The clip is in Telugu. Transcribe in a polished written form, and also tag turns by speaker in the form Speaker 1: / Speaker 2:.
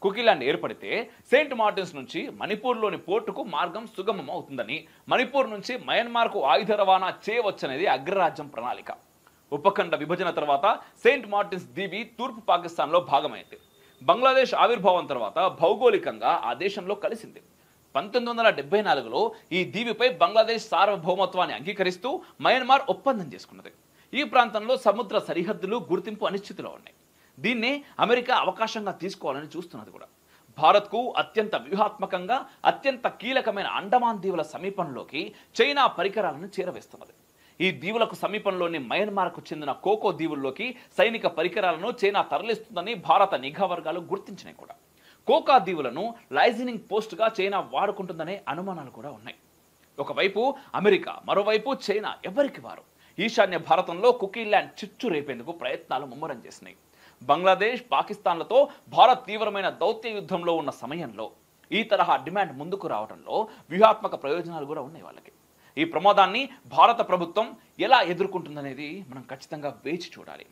Speaker 1: కుకీలాండ్ ఏర్పడితే సెయింట్ మార్టిన్స్ నుంచి మణిపూర్లోని పోర్టుకు మార్గం సుగమం అవుతుందని, మణిపూర్ నుంచి మయన్మార్కు ఆయుధ రవాణా చేయవచ్చనేది అగ్రరాజ్యం ప్రణాళిక. ఉపఖండ విభజన తర్వాత సెయింట్ మార్టిన్స్ దీవి తూర్పు పాకిస్తాన్లో భాగమైంది. బంగ్లాదేశ్ ఆవిర్భావం తర్వాత భౌగోళికంగా ఆ దేశంలో కలిసింది. 1974లో ఈ దీవిపై బంగ్లాదేశ్ సార్వభౌమత్వాన్ని అంగీకరిస్తూ మయన్మార్ ఒప్పందం చేసుకున్నది. ఈ ప్రాంతంలో సముద్ర సరిహద్దులు గుర్తింపు అనిశ్చితిలో ఉన్నాయి. దీన్నే అమెరికా అవకాశంగా తీసుకోవాలని చూస్తున్నది కూడా. భారత్కు అత్యంత వ్యూహాత్మకంగా అత్యంత కీలకమైన అండమాన్ దీవుల సమీపంలోకి చైనా పరికరాలను చేరవేస్తున్నది. ఈ దీవులకు సమీపంలోని మయన్మార్కు చెందిన కోకో దీవుల్లోకి సైనిక పరికరాలను చైనా తరలిస్తుందని భారత నిఘా వర్గాలు గుర్తించినాయి కూడా. కోకా దీవులను లైజనింగ్ పోస్ట్గా చైనా వాడుకుంటుందనే అనుమానాలు కూడా ఉన్నాయి. ఒకవైపు అమెరికా, మరోవైపు చైనా ఎవరికి వారు ఈశాన్య భారతంలో కుకీల్యాండ్ చిచ్చు రేపేందుకు ప్రయత్నాలు ముమ్మరం చేసినాయి. బంగ్లాదేశ్, పాకిస్తాన్లతో భారత్ తీవ్రమైన దౌత్య యుద్ధంలో ఉన్న సమయంలో ఈ తరహా డిమాండ్ ముందుకు రావడంలో వ్యూహాత్మక ప్రయోజనాలు కూడా ఉన్నాయి వాళ్ళకి. ఈ ప్రమాదాన్ని భారత ప్రభుత్వం ఎలా ఎదుర్కొంటుందనేది మనం ఖచ్చితంగా వేచి చూడాలి.